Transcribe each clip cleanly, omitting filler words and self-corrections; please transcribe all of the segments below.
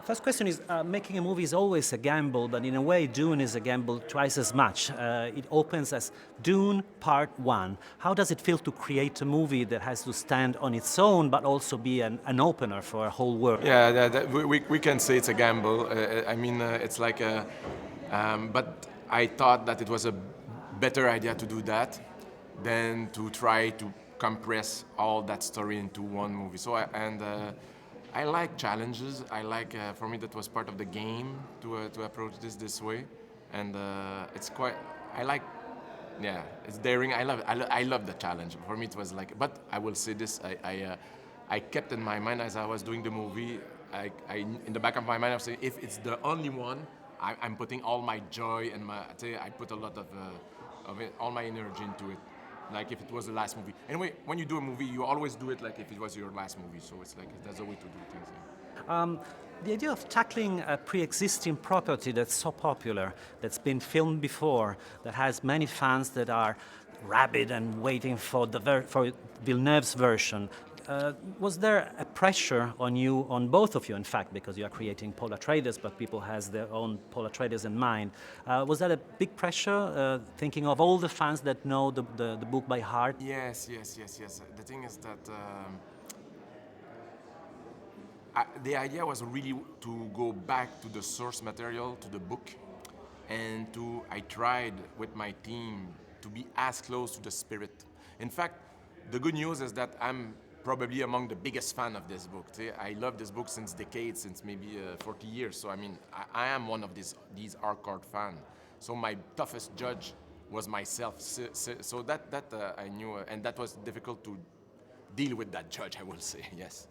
First question is, making a movie is always a gamble, but in a way Dune is a gamble twice as much. It opens as Dune Part 1. How does it feel to create a movie that has to stand on its own, but also be an opener for a whole world? Yeah, we can say it's a gamble. It's like a. But I thought that it was a better idea to do that than to try to compress all that story into one movie. I like challenges. I like, for me, that was part of the game to approach this way, and it's quite. I like, yeah, it's daring. I love it. I love the challenge. For me, it was like. But I will say this. I kept in my mind as I was doing the movie. In the back of my mind, I was saying, if it's the only one, I'm putting all my joy and I put a lot of it, all my energy into it. Like if it was the last movie. Anyway, when you do a movie, you always do it like if it was your last movie. So it's like that's the way to do things. Yeah. The idea of tackling a pre-existing property that's so popular, that's been filmed before, that has many fans that are rabid and waiting for for Villeneuve's version. Was there a pressure on you, on both of you, in fact, because you are creating Paul Atreides, but people has their own Paul Atreides in mind? Was that a big pressure, thinking of all the fans that know the book by heart? Yes. The thing is that the idea was really to go back to the source material, to the book, and I tried with my team to be as close to the spirit. In fact, the good news is that I'm probably among the biggest fan of this book. I love this book since decades, since maybe 40 years. So I am one of these hardcore fans. So my toughest judge was myself. So that I knew, and that was difficult to deal with that judge, I will say. Yes.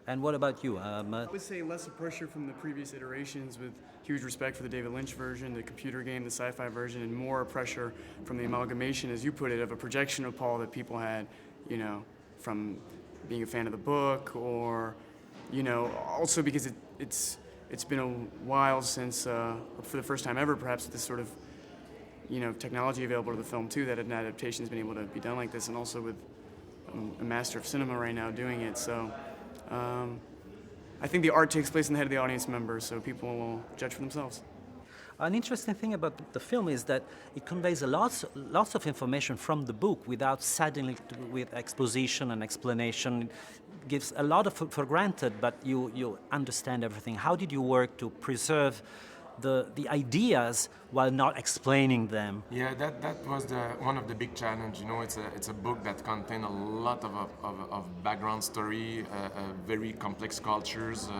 And what about you? I would say less of pressure from the previous iterations, with huge respect for the David Lynch version, the computer game, the sci-fi version, and more pressure from the amalgamation, as you put it, of a projection of Paul that people had, from being a fan of the book, or, also because it's been a while since, for the first time ever, perhaps, this sort of, technology available to the film too, that an adaptation has been able to be done like this, and also with a master of cinema right now doing it. So I think the art takes place in the head of the audience members, so people will judge for themselves. An interesting thing about the film is that it conveys lots of information from the book without saddling it with exposition and explanation. It gives a lot for granted, but you understand everything. How did you work to preserve the ideas while not explaining them? Yeah, that was one of the big challenge. It's a book that contains a lot of background story, very complex cultures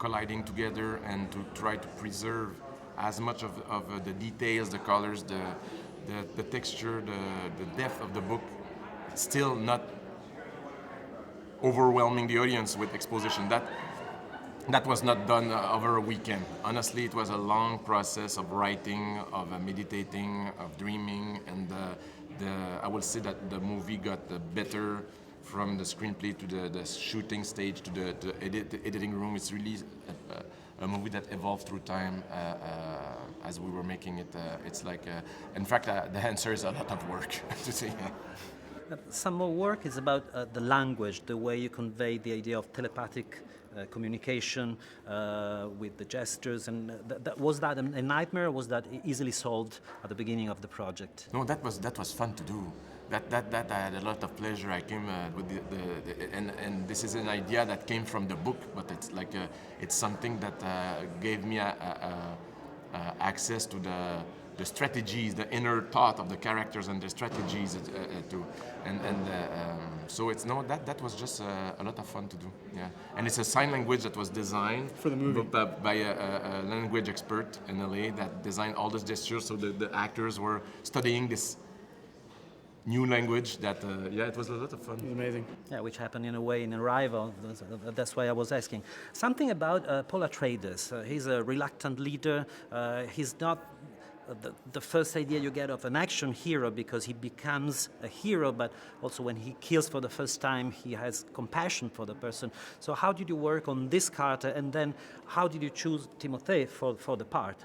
colliding together, and to try to preserve as much of the details, the colors, the texture, the depth of the book, still not overwhelming the audience with exposition. That was not done over a weekend. Honestly, it was a long process of writing, of meditating, of dreaming, and I will say that the movie got better from the screenplay to the shooting stage to the editing room. It's really a movie that evolved through time as we were making it. It's like, in fact, the answer is a lot of work to say. Some more work is about the language, the way you convey the idea of telepathic communication with the gestures, and was that a nightmare, or was that easily solved at the beginning of the project? No, that was fun to do. That I had a lot of pleasure. I came with and this is an idea that came from the book, but it's like it's something that gave me access to the strategies, the inner thought of the characters and the strategies so that was just a lot of fun to do. Yeah, and it's a sign language that was designed for the movie by a language expert in LA that designed all those gestures. So the actors were studying this new language that, it was a lot of fun. It was amazing. Yeah, which happened in a way in Arrival. That's why I was asking. Something about Paul Atreides. He's a reluctant leader. He's not the first idea you get of an action hero, because he becomes a hero, but also when he kills for the first time, he has compassion for the person. So how did you work on this character, and then how did you choose Timothe for the part?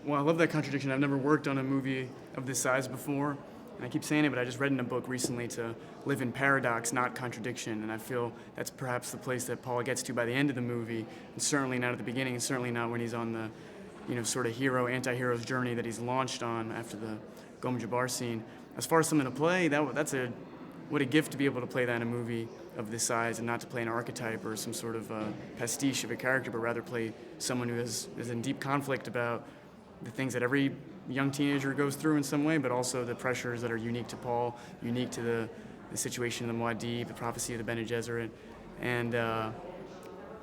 Well, I love that contradiction. I've never worked on a movie of this size before, and I keep saying it, but I just read in a book recently to live in paradox, not contradiction, and I feel that's perhaps the place that Paul gets to by the end of the movie, and certainly not at the beginning, and certainly not when he's on the, sort of anti-hero's journey that he's launched on after the Gom Jabbar scene. As far as something to play, what a gift to be able to play that in a movie of this size and not to play an archetype or some sort of pastiche of a character, but rather play someone who is in deep conflict about the things that every young teenager goes through in some way, but also the pressures that are unique to Paul, unique to the situation in the Muad'Dib, the prophecy of the Bene Gesserit. And,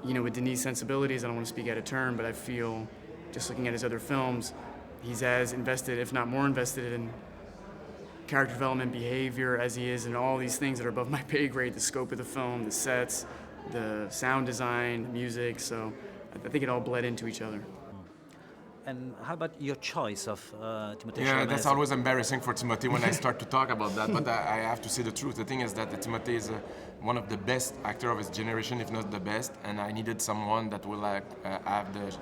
with Denis' sensibilities, I don't want to speak out of turn, but I feel, just looking at his other films, he's as invested, if not more invested, in character development, behavior, as he is in all these things that are above my pay grade, the scope of the film, the sets, the sound design, the music, so I think it all bled into each other. And how about your choice of Timothe Yeah, Chalamet? that's always embarrassing for Timothe when I start to talk about that, but I have to say the truth. The thing is that Timothe is one of the best actors of his generation, if not the best, and I needed someone that will have the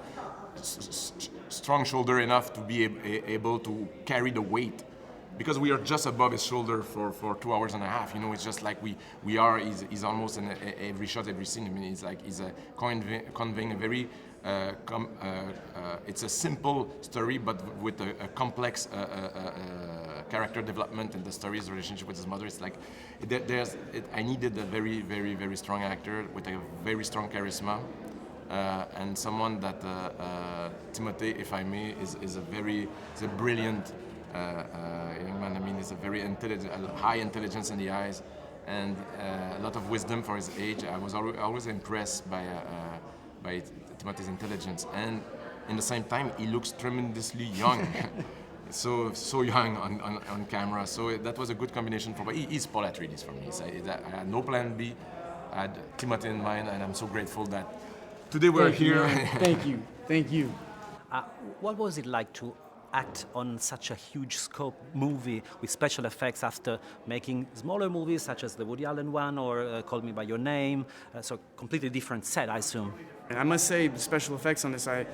strong shoulder enough to be able to carry the weight. Because we are just above his shoulder for 2 hours and a half, it's just like we are. He's almost in every shot, every scene. I mean, he's conveying a very. It's a simple story, but with a complex character development, and the story's relationship with his mother. It's like I needed a very, very, very strong actor with a very strong charisma, and someone that Timothe, if I may, is a brilliant. Young man. I mean, he's a very intelligent, high intelligence in the eyes, and a lot of wisdom for his age. I was always impressed by Timothe's intelligence, and in the same time, he looks tremendously young, so young on camera. So that was a good combination for me. He's Paul Atreides for me. I had no plan B. I had Timothe in mind, and I'm so grateful that today we're here. Thank you. What was it like to act on such a huge scope movie with special effects after making smaller movies such as the Woody Allen one or Call Me By Your Name? So completely different set, I assume. And I must say, the special effects on this, I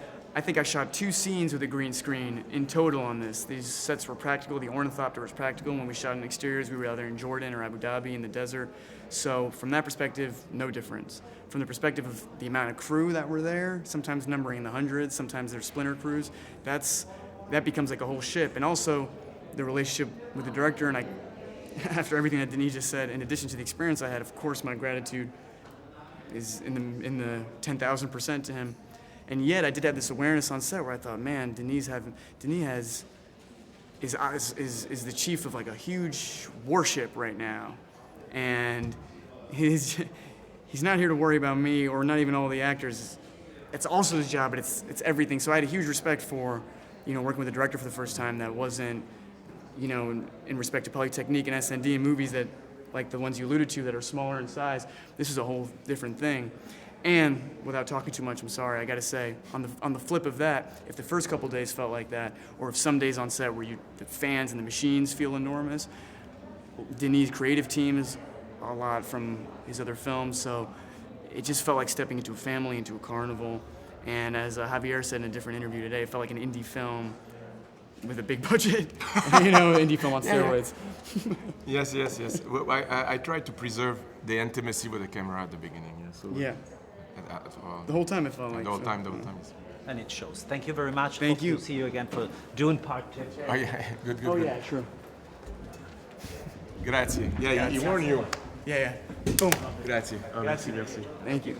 think I shot 2 scenes with a green screen in total on this. These sets were practical. The ornithopter was practical. When we shot in exteriors, we were either in Jordan or Abu Dhabi in the desert. So from that perspective, no difference. From the perspective of the amount of crew that were there, sometimes numbering in the hundreds, sometimes they're splinter crews, that becomes like a whole ship. And also the relationship with the director, and after everything that Denis just said, in addition to the experience I had, of course my gratitude is in the 10,000% to him. And yet I did have this awareness on set where I thought, man, Denis is the chief of like a huge warship right now. And he's not here to worry about me or not even all the actors. It's also his job, but it's everything. So I had a huge respect for working with a director for the first time that wasn't, in respect to polytechnique and S&D and movies that, like the ones you alluded to, that are smaller in size. This is a whole different thing. And without talking too much, I'm sorry, I gotta say, on the flip of that, if the first couple days felt like that, or if some days on set where the fans and the machines feel enormous, Denis' creative team is a lot from his other films, so it just felt like stepping into a family, into a carnival. And as Javier said in a different interview today, it felt like an indie film with a big budget, indie film on steroids. Yes. Well, I tried to preserve the intimacy with the camera at the beginning. Yeah. So yeah. The whole time it felt like. The whole time. Yes. And it shows. Thank you very much. Thank Hope you. to see you again for Dune Part 2. Oh yeah, good. Yeah, true. Grazie. Yeah, he warned you. Yeah. Boom. Grazie. Grazie. Thank you.